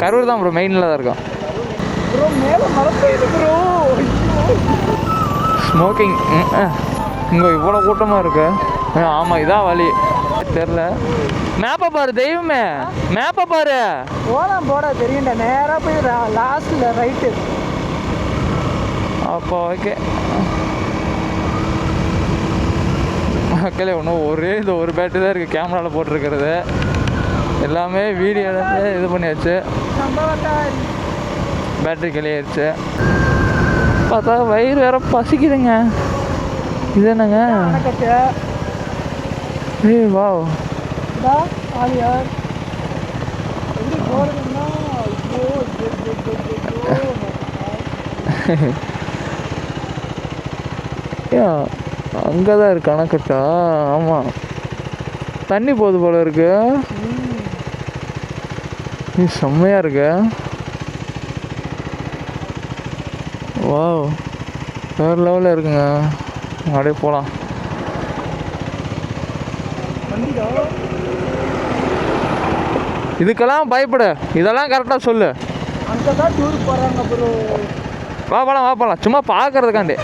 கரூர் தான் ப்ரோ, மெயினில் தான் இருக்கோம் ப்ரோ. மேலே மழை பெய்யுது ப்ரோ. ஸ்மோக்கிங். இங்கே இவ்வளோ கூட்டமாக இருக்கு. ஆமாம், இதான் வழி. தெரில. மேப்பை பாரு தெய்வமே, மேப்பை பாரு. போலாம் போட தெரியும்டா. நேராக போய் லாஸ்ட்டில் ரைட்டு. அப்போ ஓகே மக்களே, இன்னும் இந்த ஒரு பேட்டரி தான் இருக்குது கேமராவில் போட்டிருக்கிறது. எல்லாமே வீடியோ எடுத்து இது பண்ணியாச்சு. பேட்டரி கிளியாயிருச்சு. பார்த்தா வயிறு வேற பசிக்குதுங்க. இது என்னங்க? ஏய் வாவ். அங்கே தான் இருக்கு அணைக்கட்டா. ஆமாம், தண்ணி போகுது போல இருக்கு. நீ செம்மையாக இருக்கு. வாவ், வேறு லெவலில் இருக்குங்க. அப்படியே போகலாம். இதுக்கெல்லாம் பயப்படு, இதெல்லாம் கரெக்டாக சொல்லு. அங்கே தான் டூர் போகிறாங்க ப்ரோ. வா போகலாம் சும்மா பார்க்கறதுக்காண்டி.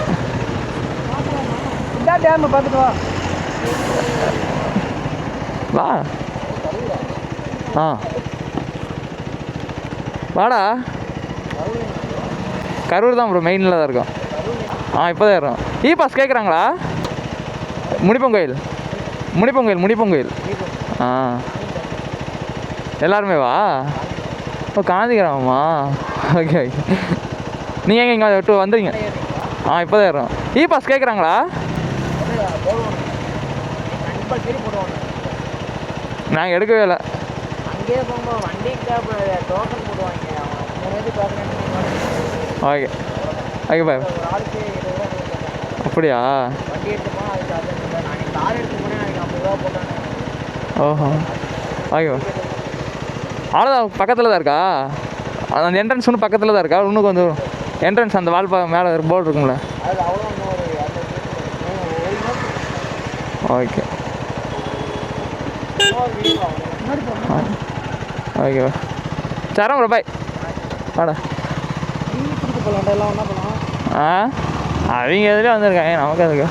இந்த டேமை பார்த்துட்டு வா. வாடா. கரூர் தான் ப்ரோ, மெயினில் தான் இருக்கோம். இப்போ தான் இருக்கோம். பாஸ் கேட்குறாங்களா? முனிப்பங்கோயில். எல்லாருமே வா. காந்தி கிராமமா? ஓகே. நீங்கள் எங்கே இங்கே விட்டு வந்துடுங்க. இப்போ தான் இருக்கோம். பாஸ் கேட்குறாங்களா? நாங்கள் எடுக்கவே இல்லை. அங்கேயே போகும்போது வண்டிக்கு டோக்கன் போடுவாங்க. Okay bye. அப்படியா? வண்டி எடுத்து போனால் அதுக்கு நாளைக்கு கார் எடுத்து போனேன், நாளைக்கு 50 ரூபா போட்டாங்க. ஓஹோ, ஓகே. அவ்வளோதான், பக்கத்தில் தான் இருக்கா? அந்த என்ட்ரன்ஸ் ஒன்று பக்கத்தில் தான் இருக்கா? இன்னும் கொஞ்சம் என்ட்ரன்ஸ் அந்த வால் மேலே போர்டு இருக்குங்களா? அது அவ்வளோ ஓகே ஓகே சரம் ப்ரோ, பாய். வாடா. அவங்க எதுலேயும் வந்திருக்காங்க, நமக்கு அதுக்கு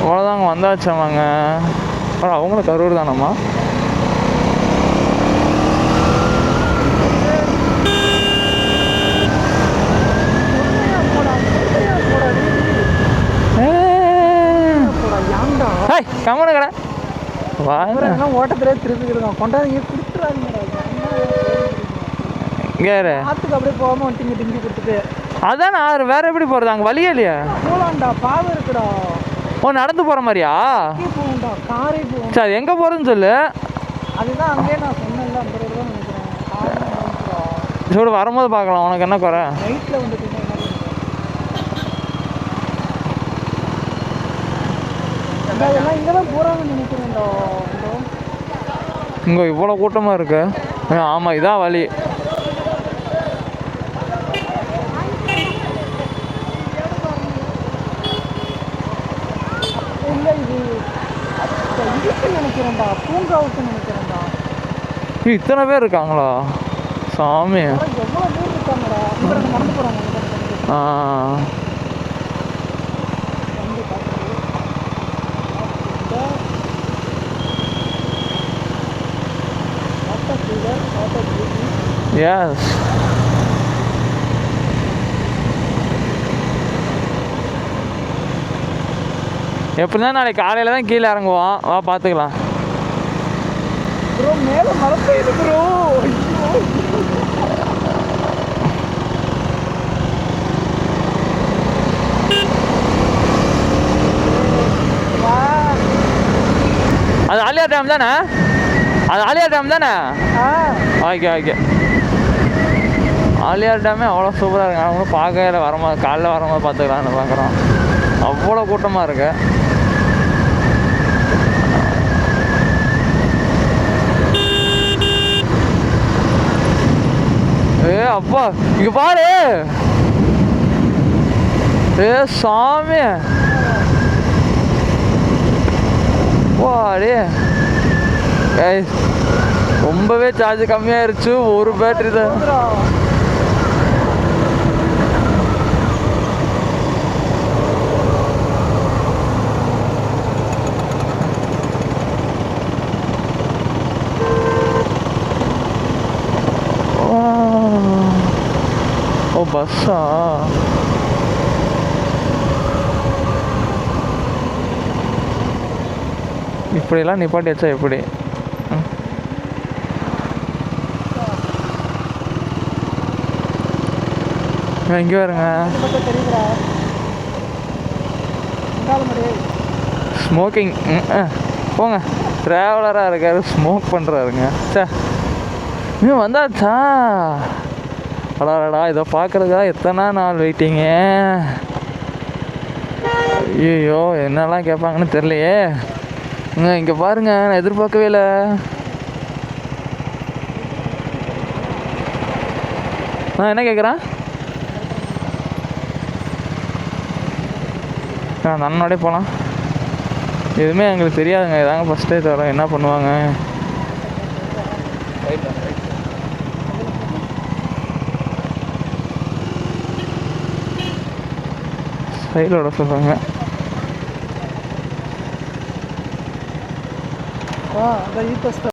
அவ்வளோதாங்க வந்தாச்சாமாங்க. அவங்களும் கரூர் தானம்மா. கம்மனு கடை ஓட்டத்திலே திருப்பிக்கிடுவோம். கொண்டாந்து கொடுத்துறாங்க. ஆத்துக்கு அப்படியே போகாம டிங்கி டிங்கி கொடுத்துட்டு அதான் ஆறு. வேற எப்படி போகிறது? அங்கே வழியே இல்லையா? போகலாம்டா, பாதை இருக்குடா. நடந்து போகிற மாதிரியா? போகும்டா, காரே போகும். சரி, எங்கே போகிறதுன்னு சொல்லு. அதுதான் அங்கேயே நான் சொன்னேன்ல, 50 ரூபா நினைக்கிறேன். சரி, வரும்போது பார்க்கலாம். உனக்கு என்ன குறை? நைட்டில் வந்துட்டு அதெல்லாம் இங்கே தான் போகிறாங்கன்னு நினைக்கிறேன்டா. இங்கே இவ்வளோ கூட்டமாக இருக்கு. ஆமாம், இதான் வழி. இல்லை, இது இதுக்கு நினைக்கிறேன்டா, பூங்காவுக்கு நினைக்கிறேன்டா. இத்தனை பேர் இருக்காங்களா சாமி? எவ்வளோ பேர் இருக்காங்கடா. நடந்து போகிறாங்க. எஸ், எப்படின்னா நாளைக்கு காலையில் தான் கீழே இறங்குவோம். வா பார்த்துக்கலாம். ப்ரோ மேலே மழை பெய்யுது ப்ரோ. அது ஆலியார் டேம் தானே? ஓகே. ஆலியார் டேமே அவ்வளோ சூப்பராக இருக்கு. அவங்களும் பார்க்கல, வரும்போது காலைல வரும்போது பார்த்துக்கலான்னு பார்க்குறோம். அவ்வளோ கூட்டமாக இருக்கு. அப்பா இங்கே பாரு. ஏ சாமி வாடே ஏய் ரொம்பவே சார்ஜ் கம்மியாயிருச்சு ஒரு பேட்டரி தான் ஓ பஸ்ஸா இப்படிலாம் நிப்பாட்டி வச்சா எப்படி இங்கே வருங்க ஸ்மோக்கிங் போங்க ட்ராவலராக இருக்காரு ஸ்மோக் பண்ணுறாருங்க சே இன்னும் வந்தாச்சா அடாடா இதை பார்க்குறதுக்கா எத்தனை நாள் வெயிட்டிங்க ஐயோ என்னெல்லாம் கேட்பாங்கன்னு தெரியலையே இங்கே பாருங்க நான் எதிர்பார்க்கவே இல்லை என்ன கேட்குறேன் அந்த அண்ணனோடய போகலாம் எதுவுமே எங்களுக்கு தெரியாதுங்க இதாங்க ஃபஸ்ட்டே தவிர என்ன பண்ணுவாங்க சைடோட சொல்கிறாங்க அந்த